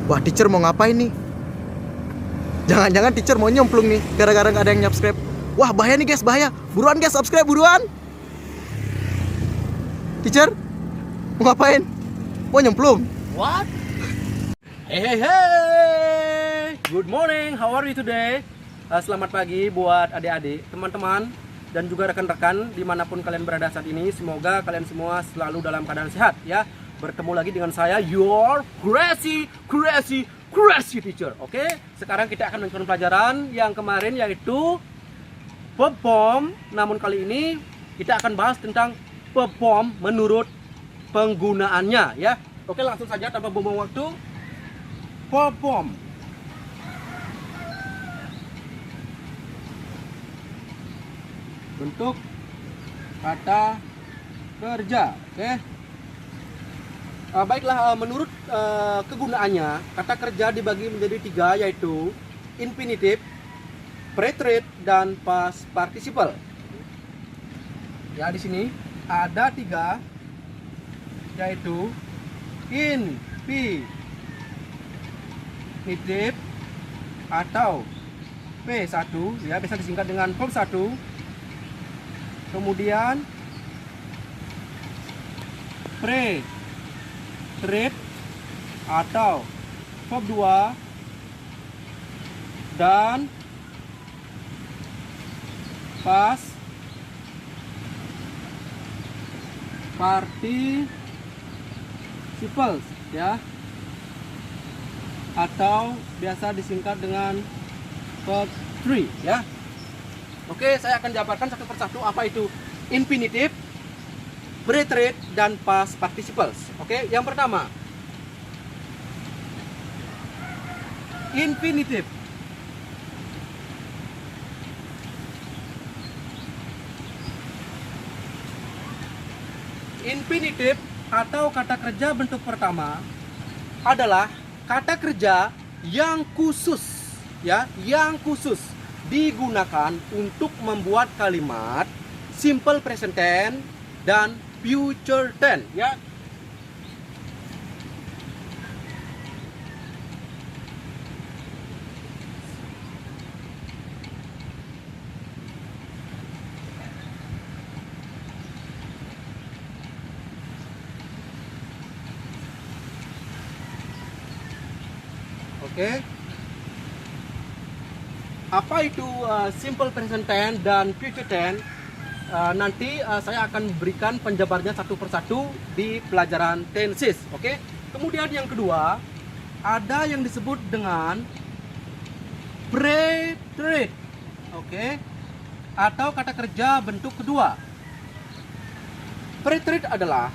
Wah, teacher mau ngapain nih? Jangan-jangan teacher mau nyemplung nih gara-gara nggak ada yang subscribe. Wah, bahaya nih guys, bahaya. Buruan guys, subscribe buruan. Teacher mau ngapain? Mau nyemplung? What? Hey, good morning, how are you today? Selamat pagi buat adik-adik, teman-teman, dan juga rekan-rekan dimanapun kalian berada saat ini. Semoga kalian semua selalu dalam keadaan sehat ya. Bertemu lagi dengan saya, your crazy teacher. Oke, sekarang kita akan melanjutkan pelajaran yang kemarin, yaitu verb form. Namun kali ini kita akan bahas tentang verb form menurut penggunaannya ya. Oke, langsung saja tanpa buang waktu. Verb form. Bentuk kata kerja. Oke. Baiklah, menurut kegunaannya, kata kerja dibagi menjadi 3, yaitu infinitive, preterite, dan past participle. Ya, di sini ada 3, yaitu infinitive atau P1, ya, biasa disingkat dengan verb 1. Kemudian preterite atau verb 2, dan past participles ya, atau biasa disingkat dengan verb 3 ya. Oke, saya akan jabarkan satu persatu apa itu infinitive, preterite, dan past participles. Oke, yang pertama, infinitive. Infinitive atau kata kerja bentuk pertama adalah kata kerja yang khusus ya, yang khusus digunakan untuk membuat kalimat simple present tense dan future tense ya. Oke. Apa itu simple present tense dan future tense? Nanti saya akan berikan penjabarnya satu persatu di pelajaran tenses. Oke. Kemudian yang kedua, ada yang disebut dengan preterite. Oke. Atau kata kerja bentuk kedua. Preterite adalah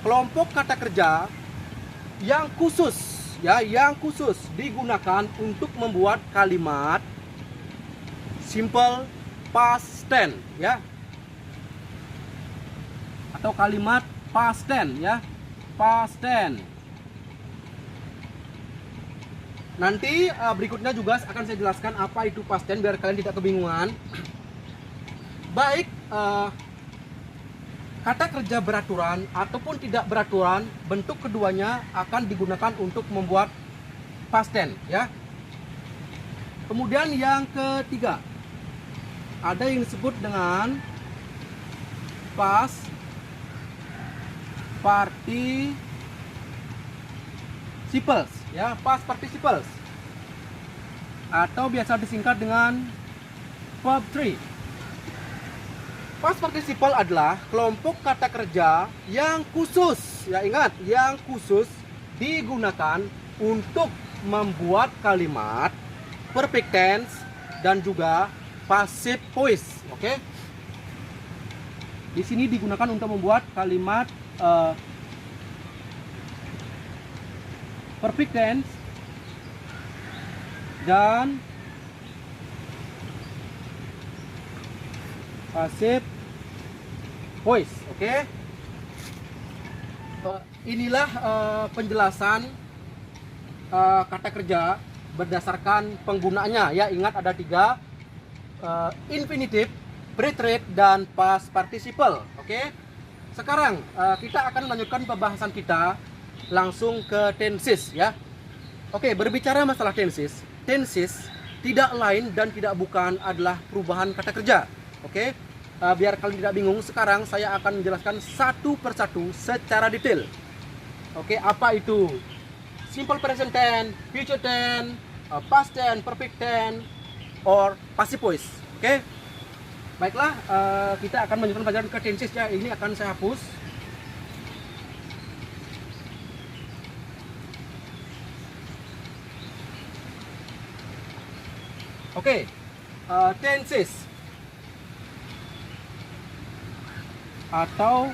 kelompok kata kerja yang khusus ya, yang khusus digunakan untuk membuat kalimat simple past tense ya, atau kalimat past tense ya, past tense. Nanti berikutnya juga akan saya jelaskan apa itu past tense biar kalian tidak kebingungan. Baik, kata kerja beraturan ataupun tidak beraturan, bentuk keduanya akan digunakan untuk membuat past tense ya. Kemudian yang ketiga, ada yang disebut dengan past participles ya, past participles, atau biasa disingkat dengan verb 3. Past participle adalah kelompok kata kerja yang khusus ya, ingat, yang khusus digunakan untuk membuat kalimat perfect tense dan juga passive voice. Oke. Di sini digunakan untuk membuat kalimat perfect tense dan passive voice. Oke. Inilah penjelasan kata kerja berdasarkan penggunaannya ya. Ingat, ada 3, infinitive, preterite, dan past participle. Oke. Sekarang kita akan melanjutkan pembahasan kita langsung ke tenses ya. Oke, berbicara masalah tenses, tenses tidak lain dan tidak bukan adalah perubahan kata kerja. Oke, biar kalian tidak bingung, sekarang saya akan menjelaskan satu persatu secara detail. Oke, apa itu simple present tense, future tense, past tense, perfect tense, or passive voice. Oke, baiklah, kita akan melanjutkan pelajaran ke tenses ya. Ini akan saya hapus. Oke, tenses atau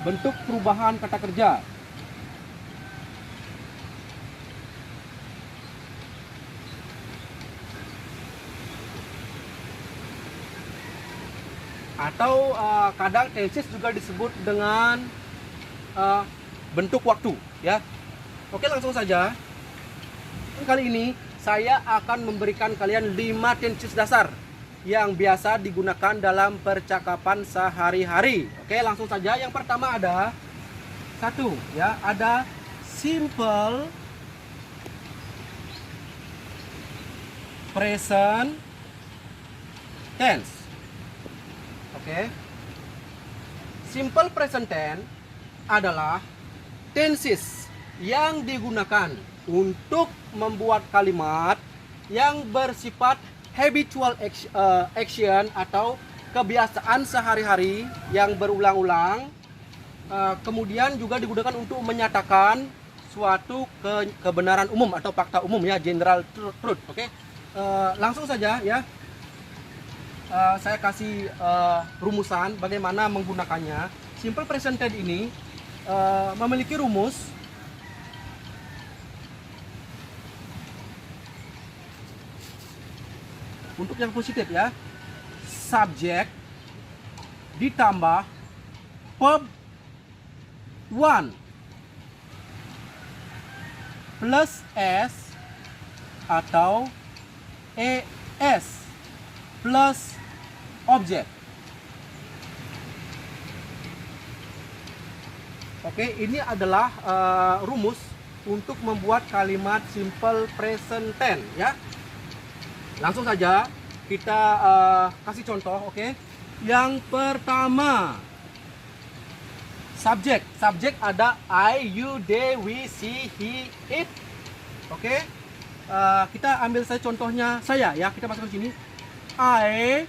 bentuk perubahan kata kerja. Atau kadang tenses juga disebut dengan bentuk waktu, ya. Oke, langsung saja. Kali ini saya akan memberikan kalian 5 tenses dasar yang biasa digunakan dalam percakapan sehari-hari. Oke, langsung saja. Yang pertama ada satu, ya, ada simple present tense. Oke. Simple present tense adalah tenses yang digunakan untuk membuat kalimat yang bersifat habitual action atau kebiasaan sehari-hari yang berulang-ulang, kemudian juga digunakan untuk menyatakan suatu kebenaran umum atau fakta umum, ya, general truth. Oke, langsung saja, ya, saya kasih rumusan bagaimana menggunakannya. Simple present tense ini memiliki rumus. Untuk yang positif, ya, subjek ditambah verb 1 plus s atau es plus objek. Oke, ini adalah rumus untuk membuat kalimat simple present tense, ya. Langsung saja kita kasih contoh. Oke, yang pertama subjek. Subjek ada I, you, they, we, she, he, it. Oke, kita ambil saja contohnya saya, ya. Kita masukkan sini. I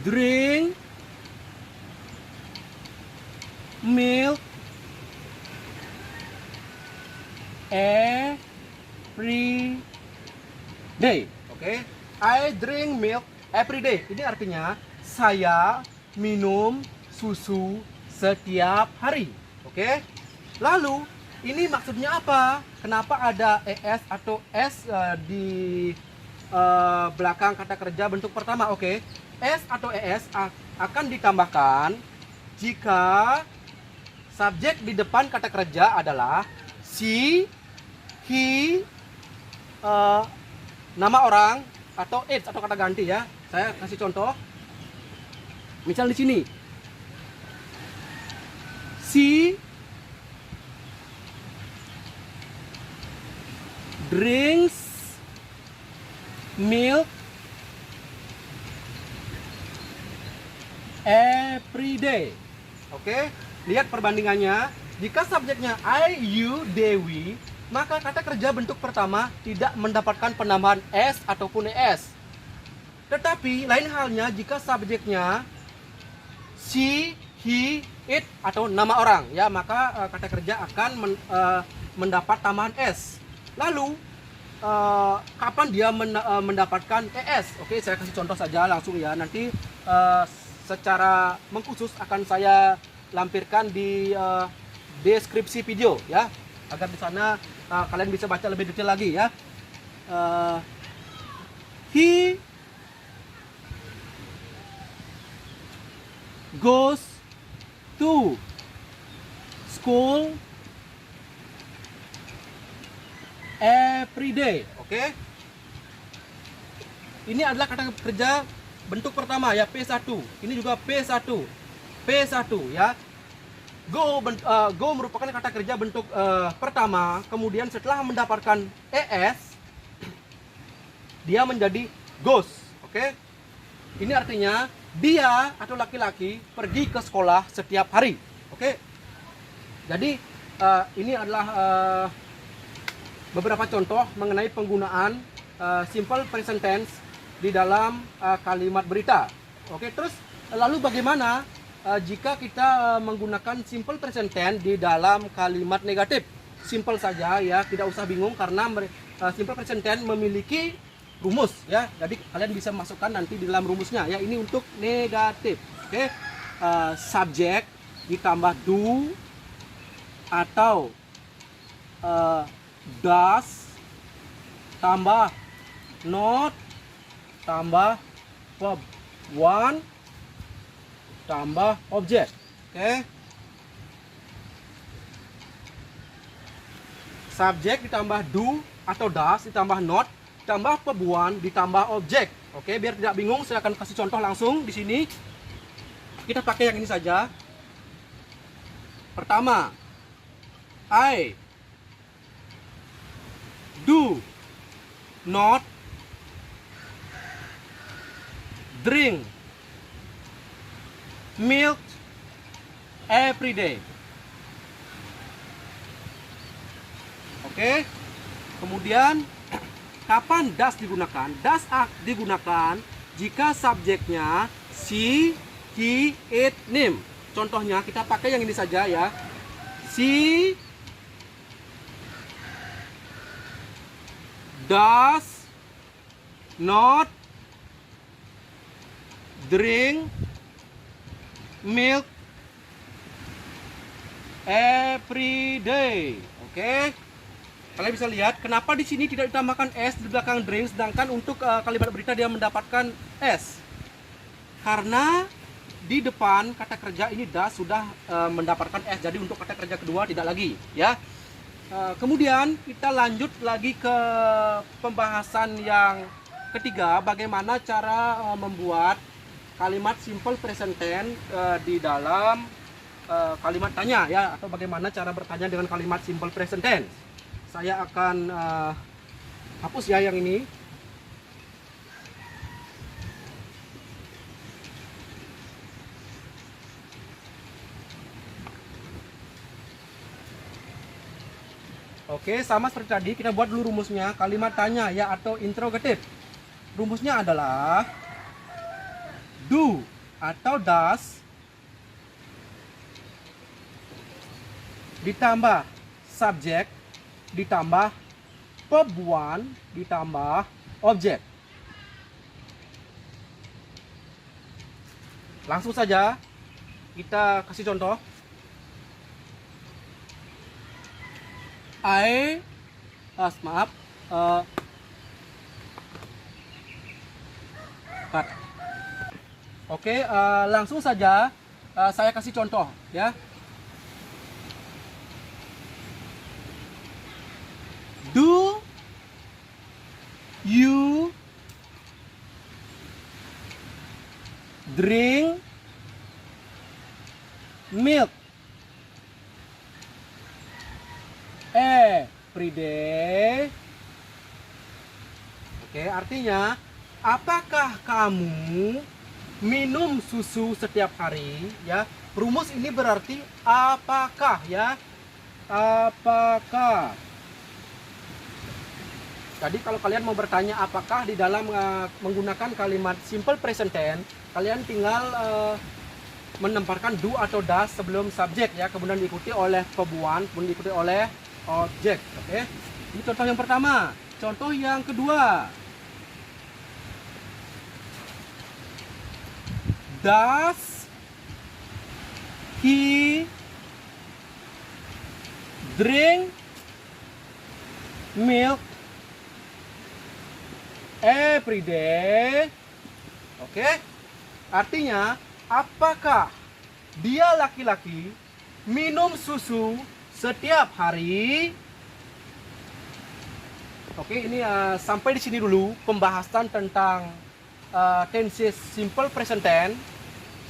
drink milk every day. Oke, I drink milk every day. Ini artinya saya minum susu setiap hari. Oke, lalu ini maksudnya apa? Kenapa ada es atau s di belakang kata kerja bentuk pertama? Oke, s atau es akan ditambahkan jika subjek di depan kata kerja adalah she, he, nama orang, atau it atau kata ganti, ya. Saya kasih contoh. Misal di sini, she drinks milk every day. Oke, lihat perbandingannya. Jika subjeknya I, you, they, we, maka kata kerja bentuk pertama tidak mendapatkan penambahan s ataupun es. Tetapi lain halnya jika subjeknya she, he, it atau nama orang, ya, maka kata kerja akan mendapat tambahan s. Lalu kapan dia mendapatkan es? Oke, saya kasih contoh saja langsung, ya. Nanti secara mengkhusus akan saya lampirkan di deskripsi video, ya, agar di sana kalian bisa baca lebih detail lagi, ya. He goes to school every day. Oke, ini adalah kata kerja bentuk pertama, ya, P1. Ini juga P1, ya. go merupakan kata kerja bentuk pertama, kemudian setelah mendapatkan es, dia menjadi goes. Oke? Ini artinya dia atau laki-laki pergi ke sekolah setiap hari. Oke? Jadi ini adalah beberapa contoh mengenai penggunaan simple present tense di dalam kalimat berita. Oke, terus lalu bagaimana jika kita menggunakan simple present tense di dalam kalimat negatif? Simple saja ya, tidak usah bingung karena simple present tense memiliki rumus ya. Jadi kalian bisa masukkan nanti di dalam rumusnya ya. Ini untuk negatif. Oke. Subjek ditambah do atau does tambah not tambah verb one tambah objek. Oke. Subjek ditambah do atau does ditambah not ditambah verb one ditambah objek. Oke, biar tidak bingung saya akan kasih contoh langsung di sini. Kita pakai yang ini saja. Pertama, I do not drink milk every day. Oke. Kemudian kapan does digunakan? Does digunakan jika subjeknya she, he, it, name. Contohnya kita pakai yang ini saja ya. She does not drink milk every day. Oke. Kalian bisa lihat kenapa di sini tidak ditambahkan s di belakang drink, sedangkan untuk kalimat berita dia mendapatkan s. Karena di depan kata kerja ini does sudah mendapatkan s, jadi untuk kata kerja kedua tidak lagi ya. Kemudian kita lanjut lagi ke pembahasan yang ketiga, bagaimana cara membuat kalimat simple present tense di dalam kalimat tanya ya, atau bagaimana cara bertanya dengan kalimat simple present tense. Saya akan hapus ya yang ini. Oke, sama seperti tadi kita buat dulu rumusnya, kalimat tanya ya atau interrogative. Rumusnya adalah do atau does ditambah subjek ditambah verb one ditambah objek. Langsung saja kita kasih contoh. Cut. Oke, langsung saja saya kasih contoh ya. Do you drink milk every day? Oke, artinya apakah kamu minum susu setiap hari ya? Rumus ini berarti apakah ya? Apakah? Jadi kalau kalian mau bertanya apakah di dalam menggunakan kalimat simple present tense, kalian tinggal menempatkan do atau does sebelum subjek ya, kemudian diikuti oleh verb one, kemudian diikuti oleh objek. Oke. Ini contoh yang pertama. Contoh yang kedua. Does he drink milk every day? Oke. Artinya, apakah dia laki-laki minum susu setiap hari? Oke, ini sampai di sini dulu pembahasan tentang tenses simple present tense.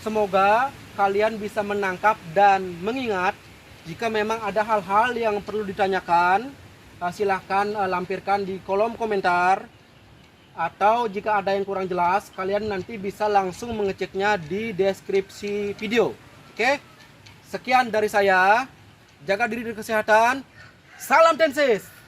Semoga kalian bisa menangkap dan mengingat. Jika memang ada hal-hal yang perlu ditanyakan, silahkan lampirkan di kolom komentar. Atau jika ada yang kurang jelas, kalian nanti bisa langsung mengeceknya di deskripsi video. Oke? Sekian dari saya. Jaga diri dan kesehatan. Salam Tensis.